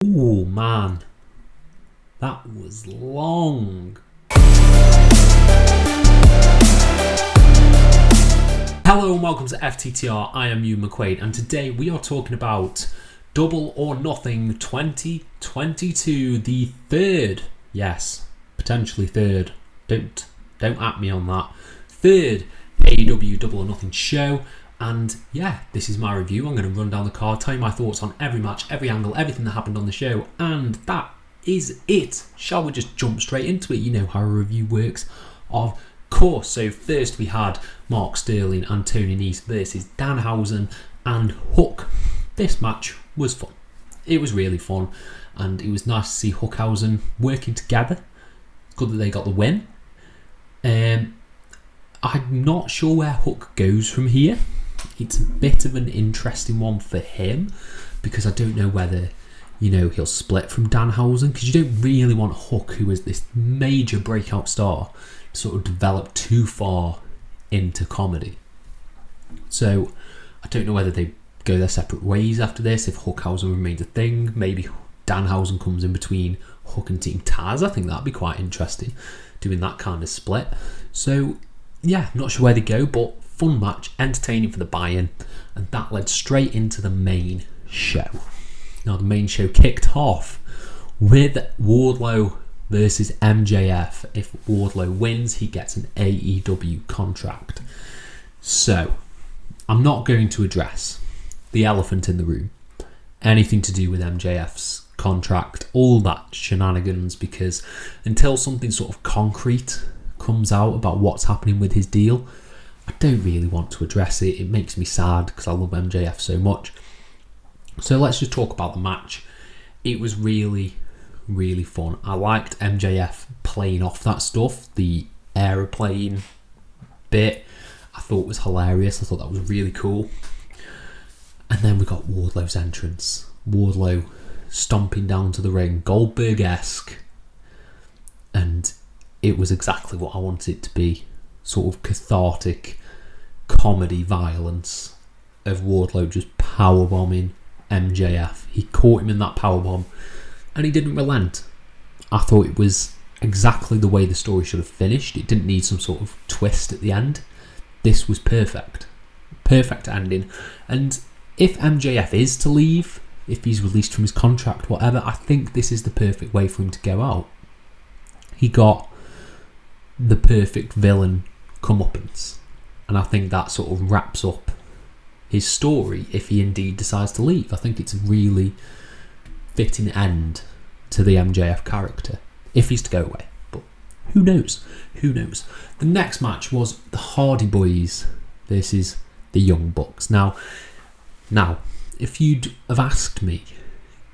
Oh man, that was long. Hello and welcome to FTTR. I am Ewan McQuaid, and today we are talking about Double or Nothing 2022, the third, yes, potentially third. Don't at me on that. Third AEW Double or Nothing show. And yeah, this is my review. I'm going to run down the card, tell you my thoughts on every match, every angle, everything that happened on the show, and that is it. Shall we just jump straight into it? You know how a review works, of course. So first we had Mark Sterling and Tony Nese versus Danhausen and Hook. This match was fun. It was really fun, and it was nice to see Hookhausen working together. Good that they got the win. I'm not sure where Hook goes from here. It's a bit of an interesting one for him, because I don't know whether, he'll split from Danhausen, because you don't really want Hook, who is this major breakout star, to sort of develop too far into comedy. So I don't know whether they go their separate ways after this, if Hookhausen remains a thing. Maybe Danhausen comes in between Hook and Team Tarz. I think that'd be quite interesting, doing that kind of split. So yeah, not sure where they go, but fun match, entertaining for the buy-in, and that led straight into the main show. Now the main show kicked off with Wardlow versus MJF. If Wardlow wins, he gets an AEW contract. So I'm not going to address the elephant in the room, anything to do with MJF's contract, all that shenanigans, because until something sort of concrete comes out about what's happening with his deal, I don't really want to address it. It makes me sad because I love MJF so much. So let's just talk about the match. It was really, really fun. I liked MJF playing off that stuff, the aeroplane bit. I thought was hilarious. I thought that was really cool. And then we got Wardlow's entrance. Wardlow stomping down to the ring, Goldberg-esque. And it was exactly what I wanted it to be. Sort of cathartic comedy violence of Wardlow just powerbombing MJF. He caught him in that powerbomb and he didn't relent. I thought it was exactly the way the story should have finished. It didn't need some sort of twist at the end. This was perfect. Perfect ending. And if MJF is to leave, if he's released from his contract, whatever, I think this is the perfect way for him to go out. He got the perfect villain comeuppance, and I think that sort of wraps up his story if he indeed decides to leave. I think it's a really fitting end to the MJF character if he's to go away, but who knows. The next match was the Hardy Boys versus the Young Bucks. Now if you'd have asked me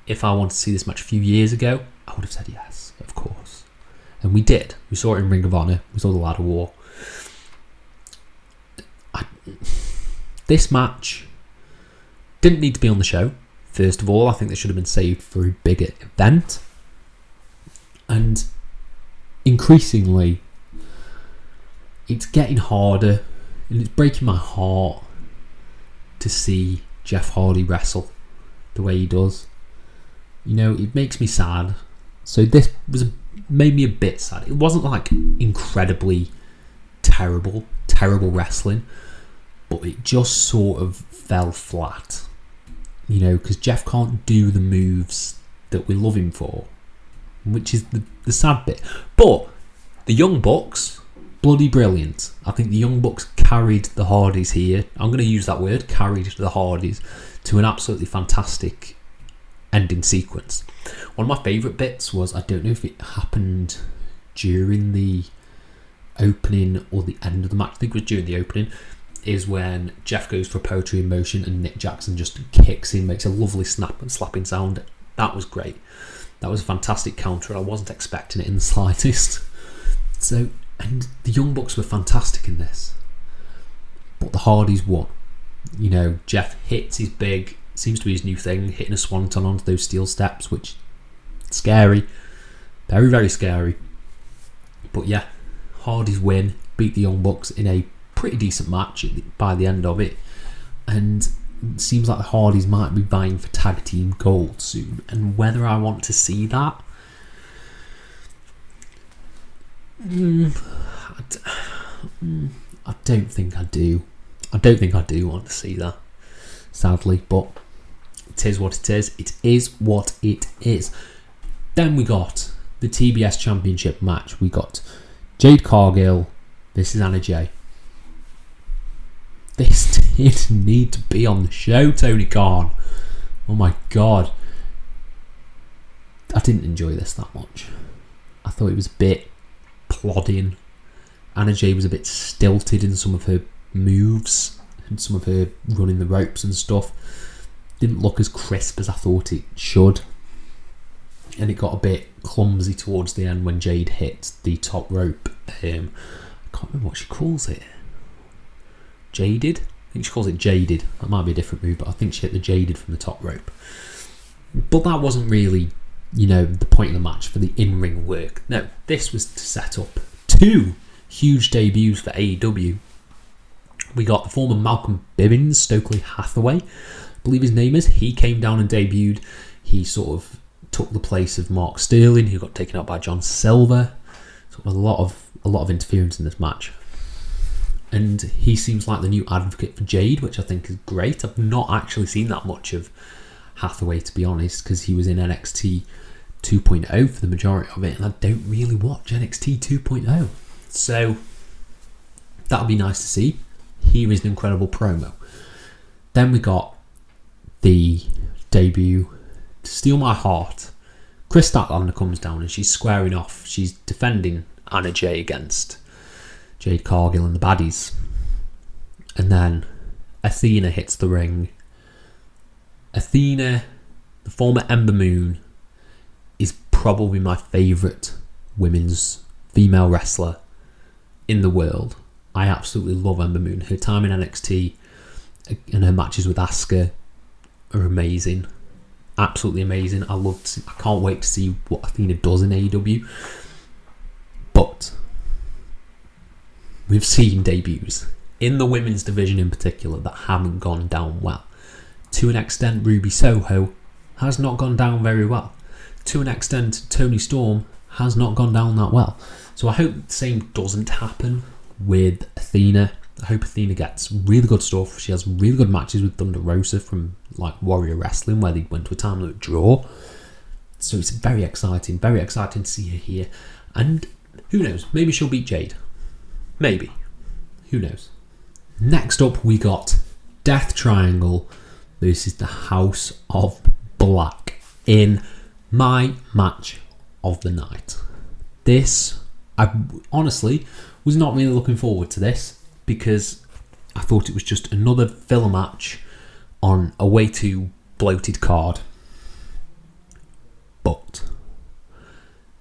if I wanted to see this match a few years ago, I would have said yes, of course. And we did. We saw it in Ring of Honor. We saw the Ladder War. This match didn't need to be on the show. First of all, I think this should have been saved for a bigger event. And increasingly, it's getting harder, and it's breaking my heart to see Jeff Hardy wrestle the way he does. It makes me sad. So this made me a bit sad. It wasn't like incredibly terrible wrestling, but it just sort of fell flat, because Jeff can't do the moves that we love him for, which is the sad bit. But the Young Bucks, bloody brilliant. I think the Young Bucks carried the Hardys here. I'm going to use that word, carried the Hardys to an absolutely fantastic ending sequence. One of my favourite bits was, I don't know if it happened during the opening or the end of the match, I think it was during the opening, is when Jeff goes for poetry in motion and Nick Jackson just kicks in, makes a lovely slapping sound. That was great. That was a fantastic counter. I wasn't expecting it in the slightest. So, and the Young Bucks were fantastic in this, but the Hardys won. Jeff hits his big, seems to be his new thing, hitting a swanton onto those steel steps, which scary, very, very scary. But yeah, Hardys win, beat the Young Bucks in a pretty decent match by the end of it, and it seems like the Hardys might be vying for tag team gold soon, and whether I want to see that, I don't think I do. I don't think I do want to see that, sadly, but it is what it is. It is what it is. Then we got the TBS Championship match. We got Jade Cargill versus Anna Jay. This didn't need to be on the show, Tony Khan. Oh my god. I didn't enjoy this that much. I thought it was a bit plodding. Anna Jay was a bit stilted in some of her moves and some of her running the ropes and stuff. Didn't look as crisp as I thought it should. And it got a bit clumsy towards the end when Jade hit the top rope. I can't remember what she calls it. Jaded? I think she calls it Jaded. That might be a different move, but I think she hit the Jaded from the top rope. But that wasn't really, the point of the match for the in-ring work. No, this was to set up 2 huge debuts for AEW. We got the former Malcolm Bivens, Stokely Hathaway, I believe his name is. He came down and debuted. He sort of took the place of Mark Sterling, who got taken out by John Silver. So a lot of interference in this match. And he seems like the new advocate for Jade, which I think is great. I've not actually seen that much of Hathaway, to be honest, because he was in NXT 2.0 for the majority of it, and I don't really watch NXT 2.0. So that'll be nice to see. Here is an incredible promo. Then we got the debut to steal my heart. Chris Statlander comes down and she's squaring off. She's defending Anna Jay against Jade Cargill and the baddies. And then Athena hits the ring. Athena, the former Ember Moon, is probably my favourite women's female wrestler in the world. I absolutely love Ember Moon. Her time in NXT and her matches with Asuka are amazing. Absolutely amazing. I can't wait to see what Athena does in AEW. But we've seen debuts in the women's division in particular that haven't gone down well. To an extent, Ruby Soho has not gone down very well. To an extent, Toni Storm has not gone down that well. So I hope the same doesn't happen with Athena. I hope Athena gets really good stuff. She has really good matches with Thunder Rosa from Warrior Wrestling, where they went to a time limit draw. So it's very exciting to see her here. And who knows, maybe she'll beat Jade. Maybe. Who knows? Next up, we got Death Triangle versus the House of Black in my match of the night. This, I honestly was not really looking forward to this, because I thought it was just another filler match on a way too bloated card. But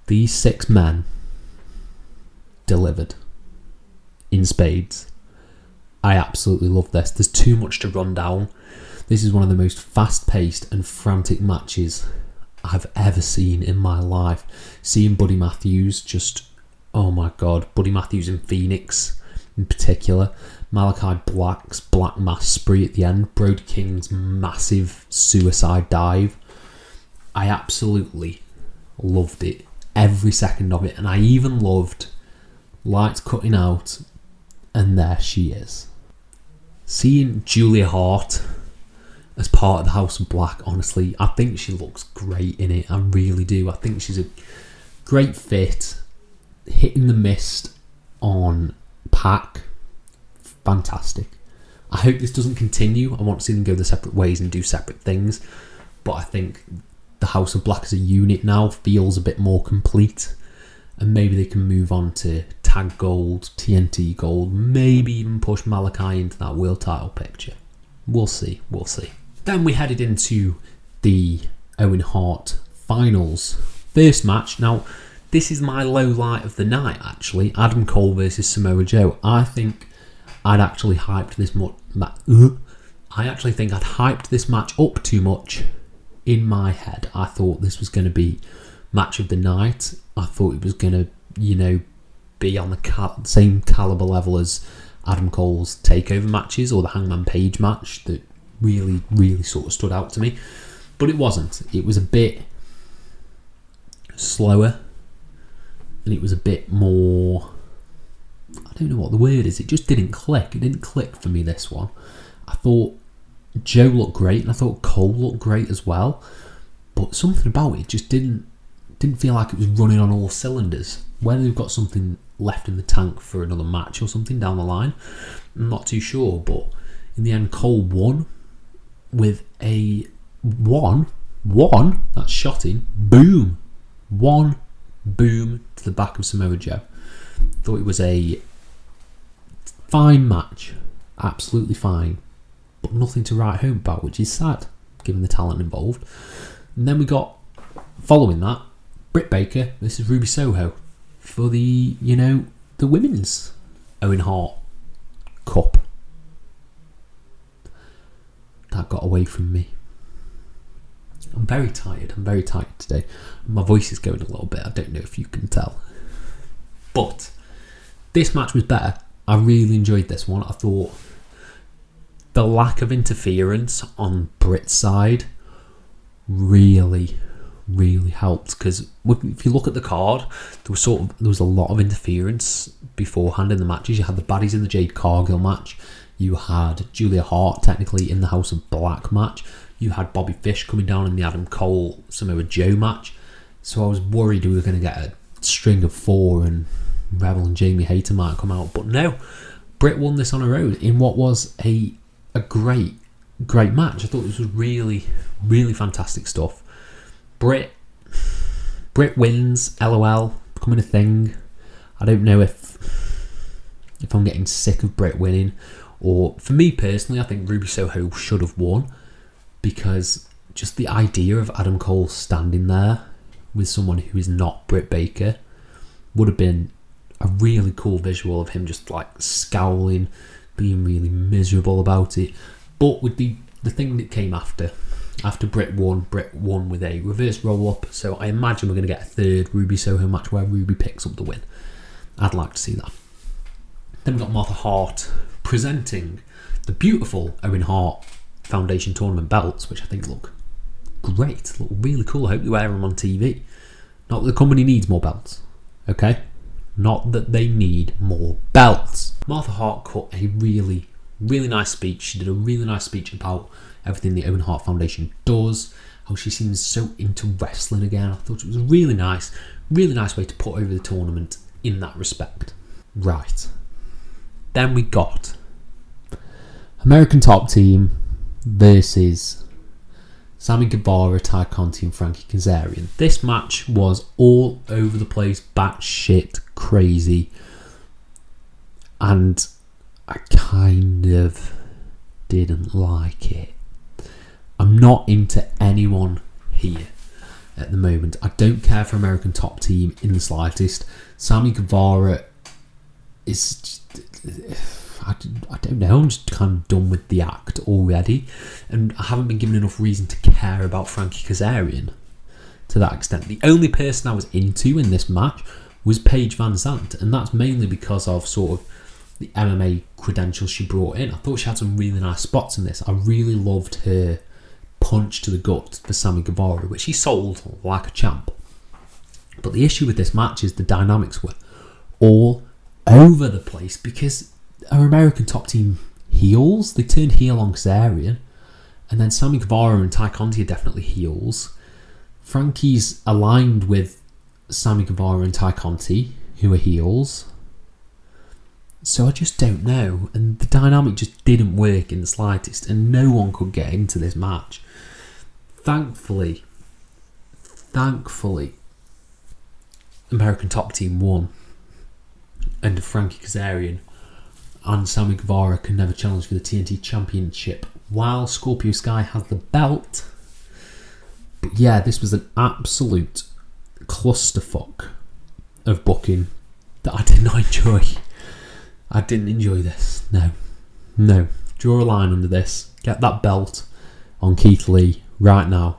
these 6 men delivered in spades. I absolutely love this. There's too much to run down. This is one of the most fast-paced and frantic matches I've ever seen in my life. Seeing Buddy Matthews just, oh my god, Buddy Matthews in Phoenix in particular, Malachi Black's Black Mass spree at the end, Brody King's massive suicide dive. I absolutely loved it, every second of it, and I even loved lights cutting out, and there she is. Seeing Julia Hart as part of the House of Black, honestly, I think she looks great in it. I really do. I think she's a great fit. Hitting the mist on Pac, fantastic. I hope this doesn't continue. I want to see them go their separate ways and do separate things. But I think the House of Black as a unit now feels a bit more complete. And maybe they can move on to Tag Gold, TNT Gold, maybe even push Malachi into that world title picture. We'll see. Then we headed into the Owen Hart finals. First match. Now, this is my low light of the night, actually. Adam Cole versus Samoa Joe. I think I'd actually hyped this match up too much in my head. I thought this was going to be match of the night. I thought it was going to, be on the same caliber level as Adam Cole's takeover matches or the Hangman Page match that really sort of stood out to me. But it wasn't. It was a bit slower, and it was a bit more, I don't know what the word is, it just didn't click. It didn't click for me, this one. I thought Joe looked great, and I thought Cole looked great as well, but something about it just didn't feel like it was running on all cylinders. Whether they've got something left in the tank for another match or something down the line, I'm not too sure. But in the end, Cole won with a one, that's shot in, boom, one boom to the back of Samoa Joe. Thought it was a fine match, absolutely fine, but nothing to write home about, which is sad given the talent involved. And then we got, following that, Britt Baker versus Ruby Soho for the women's Owen Hart Cup. That got away from me. I'm very tired today. My voice is going a little bit, I don't know if you can tell. But this match was better. I really enjoyed this one. I thought the lack of interference on Britt's side really helped, because if you look at the card, there was a lot of interference beforehand in the matches. You had the baddies in the Jade Cargill match, you had Julia Hart technically in the House of Black match, you had Bobby Fish coming down in the Adam Cole Samoa Joe match. So I was worried we were going to get a string of 4 and Rebel and Jamie Hayter might come out, but no, Britt won this on her own in what was a great match. I thought this was really fantastic stuff. Britt wins, LOL, becoming a thing. I don't know if I'm getting sick of Britt winning, or for me personally, I think Ruby Soho should have won, because just the idea of Adam Cole standing there with someone who is not Britt Baker would have been a really cool visual of him just like scowling, being really miserable about it. But with the thing that came after Britt won with a reverse roll-up, so I imagine we're going to get a third Ruby Soho match where Ruby picks up the win. I'd like to see that. Then we've got Martha Hart presenting the beautiful Owen Hart Foundation Tournament belts, which I think look great, look really cool. I hope they wear them on TV. Not that the company needs more belts, okay? Not that they need more belts. Martha Hart cut a really nice speech. She did a really nice speech about everything the Owen Hart Foundation does, how she seems so into wrestling again. I thought it was a really nice way to put over the tournament in that respect. Right. Then we got American Top Team versus Sammy Guevara, Ty Conti and Frankie Kazarian. This match was all over the place, batshit crazy, and I kind of didn't like it. I'm not into anyone here at the moment. I don't care for American Top Team in the slightest. Sammy Guevara is just, I don't know, I'm just kind of done with the act already, and I haven't been given enough reason to care about Frankie Kazarian to that extent. The only person I was into in this match was Paige Van Zandt, and that's mainly because of sort of the MMA credentials she brought in. I thought she had some really nice spots in this. I really loved her punch to the gut for Sammy Guevara, which he sold like a champ. But the issue with this match is the dynamics were all over the place, because our American Top Team heels, they turned heel on Kazarian, and then Sammy Guevara and Ty Conti are definitely heels. Frankie's aligned with Sammy Guevara and Ty Conti, who are heels. So I just don't know, and the dynamic just didn't work in the slightest, and no one could get into this match. Thankfully, American Top Team won, and Frankie Kazarian and Sammy Guevara can never challenge for the TNT Championship, while Scorpio Sky has the belt. But yeah, this was an absolute clusterfuck of booking that I did not enjoy. I didn't enjoy this. No. Draw a line under this. Get that belt on Keith Lee right now.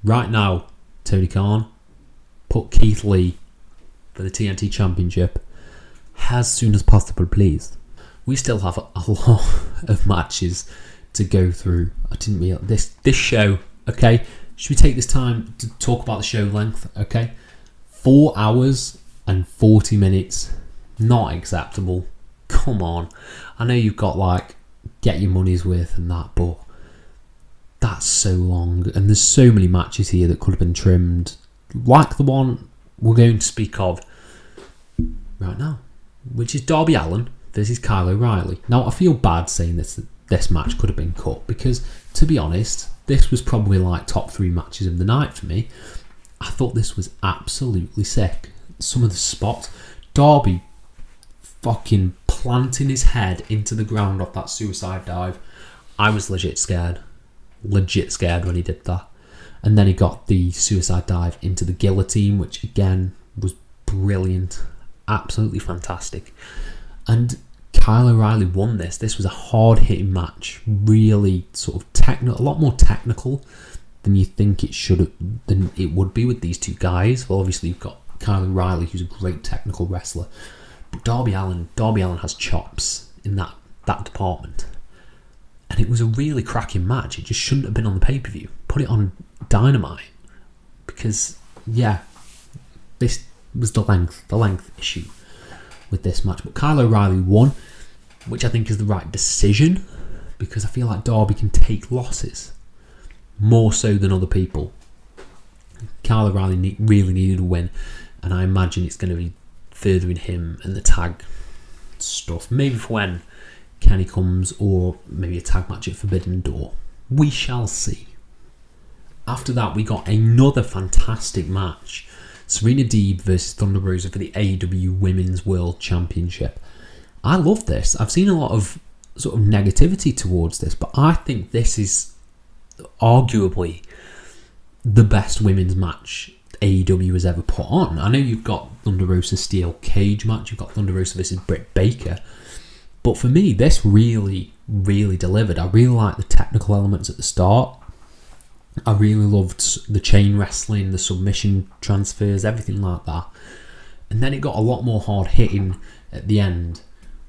Right now, Tony Khan. Put Keith Lee for the TNT Championship as soon as possible, please. We still have a lot of matches to go through. I didn't realize this show, okay? Should we take this time to talk about the show length, okay? 4 hours and 40 minutes. Not acceptable. Come on. I know you've got like get your money's worth and that, but that's so long. And there's so many matches here that could have been trimmed. Like the one we're going to speak of right now, which is Darby Allin versus Kyle O'Reilly. Now, I feel bad saying this match could have been cut because, to be honest, this was probably like top 3 matches of the night for me. I thought this was absolutely sick. Some of the spots, Darby fucking planting his head into the ground off that suicide dive. I was legit scared when he did that. And then he got the suicide dive into the guillotine, which again was brilliant, absolutely fantastic. And Kyle O'Reilly won this. This was a hard-hitting match, really sort of a lot more technical than you think than it would be with these two guys. Well, obviously you've got Kyle O'Reilly, who's a great technical wrestler, but Darby Allin has chops in that department. And it was a really cracking match. It just shouldn't have been on the pay-per-view. Put it on Dynamite, because this was the length issue with this match. But Kyle O'Reilly won, which I think is the right decision, because I feel like Darby can take losses more so than other people. Kyle O'Reilly really needed a win, and I imagine it's going to be furthering him and the tag stuff, maybe for when Kenny comes, or maybe a tag match at Forbidden Door. We shall see. After that, we got another fantastic match. Serena Deeb versus Thunder Rosa for the AEW Women's World Championship. I love this. I've seen a lot of sort of negativity towards this, but I think this is arguably the best women's match AEW has ever put on. I know you've got Thunder Rosa steel cage match, you've got Thunder Rosa versus Britt Baker, but for me, this really, really delivered. I really like the technical elements at the start. I really loved the chain wrestling, the submission transfers, everything like that. And then it got a lot more hard hitting at the end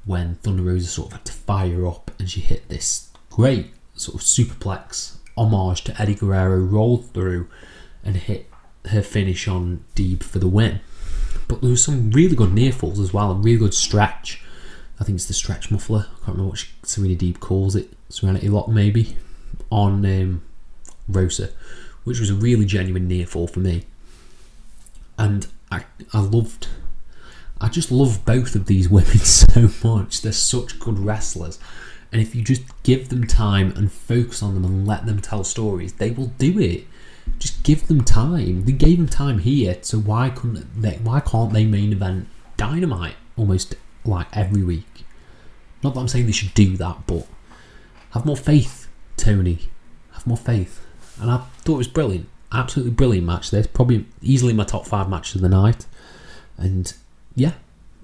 when Thunder Rosa sort of had to fire up, and she hit this great sort of superplex homage to Eddie Guerrero, rolled through and hit her finish on Deeb for the win. But there was some really good near falls as well, a really good stretch. I think it's the stretch muffler. I can't remember what Serena Deeb calls it. Serenity Lock maybe, on Rosa, which was a really genuine near fall for me. And I just love both of these women so much. They're such good wrestlers, and if you just give them time and focus on them and let them tell stories, they will do it. Just give them time. They gave them time here, so why can't they main event Dynamite almost like every week? Not that I'm saying they should do that, but have more faith, Tony. Have more faith. And I thought it was brilliant. Absolutely brilliant match. There's probably easily my top 5 matches of the night. And yeah,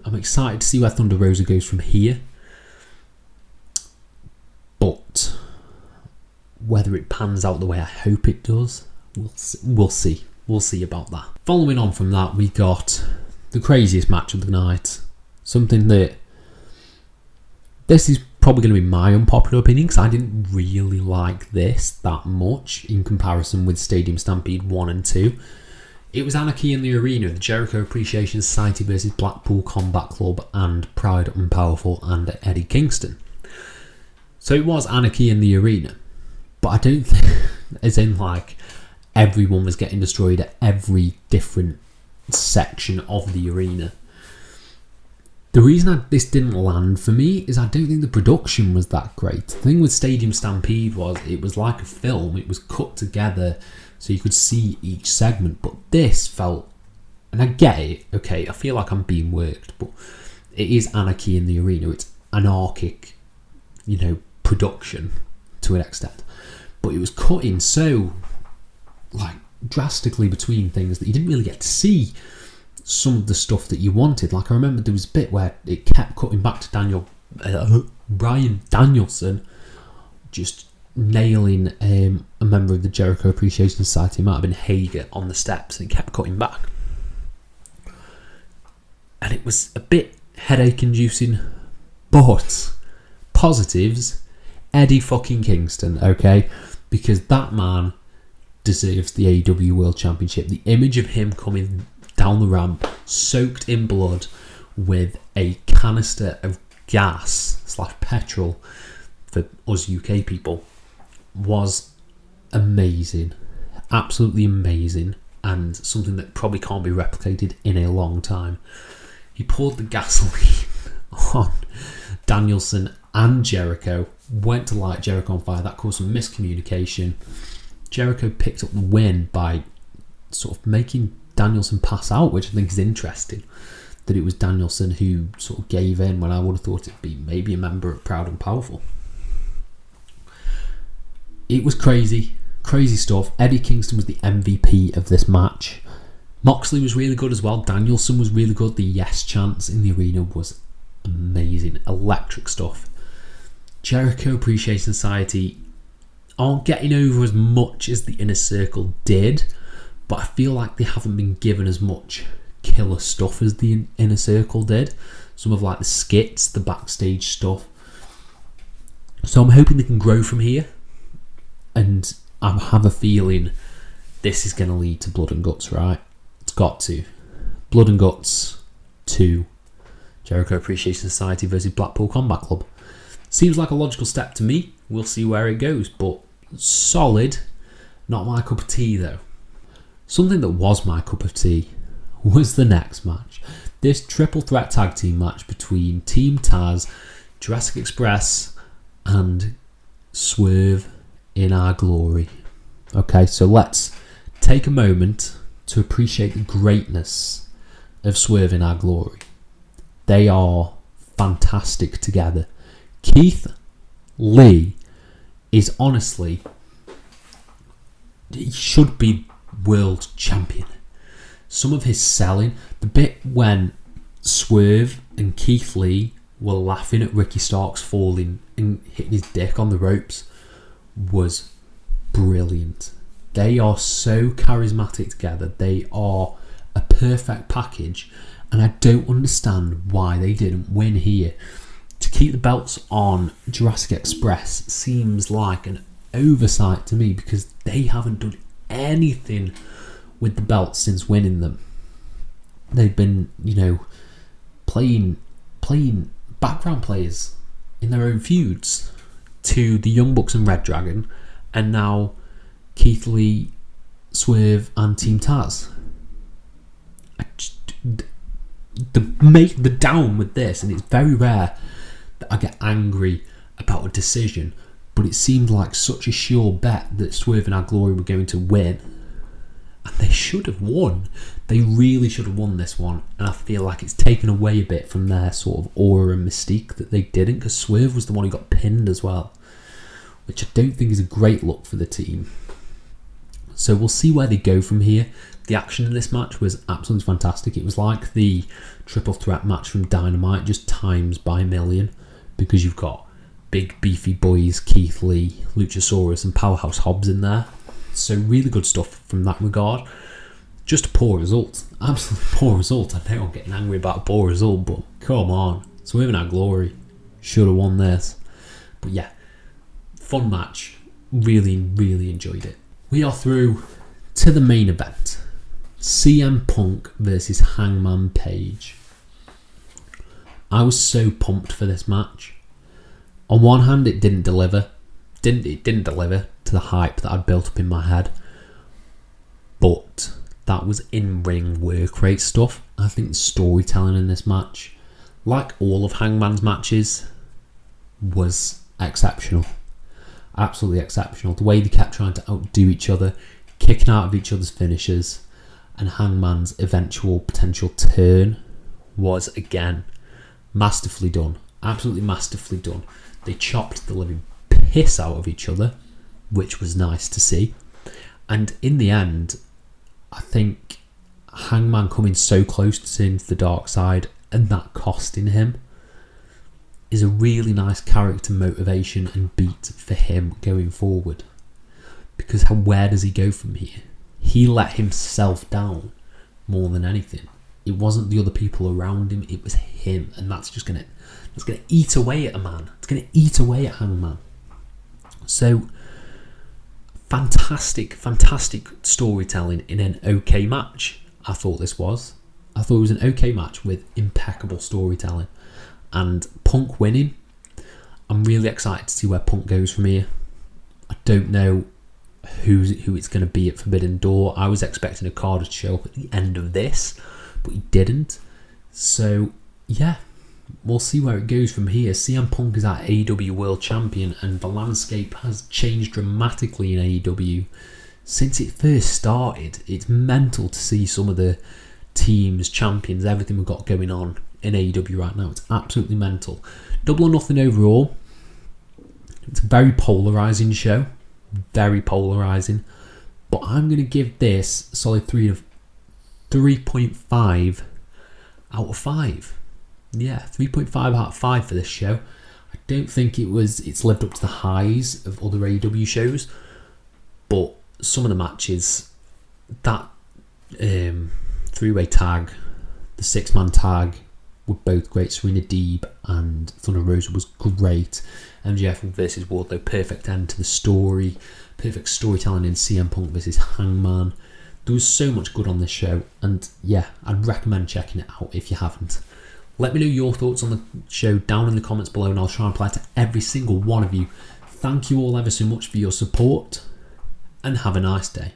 I'm excited to see where Thunder Rosa goes from here. But whether it pans out the way I hope it does, we'll see. We'll see about that. Following on from that, we got the craziest match of the night. Something that... This is probably going to be my unpopular opinion, because I didn't really like this that much in comparison with Stadium Stampede 1 and 2. It was Anarchy in the Arena, the Jericho Appreciation Society versus Blackpool Combat Club and Pride and Powerful and Eddie Kingston. So it was Anarchy in the Arena, but I don't think, as in like everyone was getting destroyed at every different section of the arena. The reason this didn't land for me is I don't think the production was that great. The thing with Stadium Stampede was it was like a film. It was cut together so you could see each segment. But this felt, and I get it, okay, I feel like I'm being worked, but it is Anarchy in the Arena. It's anarchic, production to an extent. But it was cut in so, drastically between things that you didn't really get to see some of the stuff that you wanted. Like, I remember there was a bit where it kept cutting back to Bryan Danielson just nailing a member of the Jericho Appreciation Society. It might have been Hager on the steps, and it kept cutting back, and it was a bit headache inducing. But positives, Eddie fucking Kingston, okay? Because that man deserves the AEW World Championship. The image of him coming down the ramp, soaked in blood, with a canister of gas/petrol for us UK people, was amazing. Absolutely amazing. And something that probably can't be replicated in a long time. He poured the gasoline on Danielson and Jericho, went to light Jericho on fire. That caused some miscommunication. Jericho picked up the win by sort of making Danielson pass out, which I think is interesting, that it was Danielson who sort of gave in when I would have thought it'd be maybe a member of Proud and Powerful. It was crazy stuff. Eddie Kingston was the MVP of this match. Moxley was really good as well. Danielson was really good. The yes chants in the arena was amazing. Electric stuff. Jericho Appreciation Society aren't getting over as much as the Inner Circle did, but I feel like they haven't been given as much killer stuff as the Inner Circle did. Some of like the skits, the backstage stuff. So I'm hoping they can grow from here, and I have a feeling this is going to lead to Blood and Guts, right? It's got to. Blood and Guts 2. Jericho Appreciation Society versus Blackpool Combat Club. Seems like a logical step to me. We'll see where it goes, but solid. Not my cup of tea though. Something that was my cup of tea was the next match. This triple threat tag team match between Team Tarz, Jurassic Express and Swerve in Our Glory. Okay, so let's take a moment to appreciate the greatness of Swerve in Our Glory. They are fantastic together. Keith Lee is honestly, he should be world champion. Some of his selling, the bit when Swerve and Keith Lee were laughing at Ricky Starks falling and hitting his dick on the ropes, was brilliant. They are so charismatic together. They are a perfect package, and I don't understand why they didn't win here. To keep the belts on Jurassic Express seems like an oversight to me, because they haven't done anything with the belts since winning them. They've been, playing background players in their own feuds to the Young Bucks and Red Dragon, and now Keith Lee, Swerve and Team Taz. The down with this, and it's very rare that I get angry about a decision, but it seemed like such a sure bet that Swerve and Our Glory were going to win, and they should have won. They really should have won this one, and I feel like it's taken away a bit from their sort of aura and mystique that they didn't, because Swerve was the one who got pinned as well, which I don't think is a great look for the team. So we'll see where they go from here. The action in this match was absolutely fantastic. It was like the triple threat match from Dynamite, just times by a million, because you've got big beefy boys Keith Lee, Luchasaurus and Powerhouse Hobbs in there. So really good stuff from that regard. Just a poor result. Absolutely poor result. I know I'm getting angry about a poor result, but come on. Swerve in Our Glory should have won this. But yeah, fun match. Really, really enjoyed it. We are through to the main event. CM Punk versus Hangman Page. I was so pumped for this match. On one hand, it didn't deliver. It didn't deliver to the hype that I'd built up in my head. But that was in-ring work rate stuff. I think the storytelling in this match, like all of Hangman's matches, was exceptional. Absolutely exceptional. The way they kept trying to outdo each other, kicking out of each other's finishes, and Hangman's eventual potential turn was, again, masterfully done. Absolutely masterfully done. They chopped the living piss out of each other, which was nice to see. And in the end, I think Hangman coming so close to turning to the dark side and that costing him is a really nice character motivation and beat for him going forward. Because where does he go from here? He let himself down more than anything. It wasn't the other people around him, it was him, and that's gonna eat away at a man. It's gonna eat away at Hangman. So, fantastic storytelling in an okay match. I thought it was an okay match with impeccable storytelling. And Punk winning, I'm really excited to see where Punk goes from here. I don't know who it's going to be at Forbidden Door. I was expecting a card to show up at the end of this, but he didn't. So, yeah, we'll see where it goes from here. CM Punk is our AEW World Champion, and the landscape has changed dramatically in AEW since it first started. It's mental to see some of the teams, champions, everything we've got going on in AEW right now. It's absolutely mental. Double or Nothing overall, it's a very polarising show. Very polarising. But I'm going to give this a solid 3.5 out of 5. Yeah, 3.5 out of 5 for this show. I don't think it's lived up to the highs of other AEW shows, but some of the matches, that 3-way tag, the 6-man tag were both great. Serena, Deeb and Thunder Rosa was great. MJF versus Wardlow, perfect end to the story, perfect storytelling in CM Punk versus Hangman. There was so much good on this show, and yeah, I'd recommend checking it out if you haven't. Let me know your thoughts on the show down in the comments below, and I'll try and reply to every single one of you. Thank you all ever so much for your support, and have a nice day.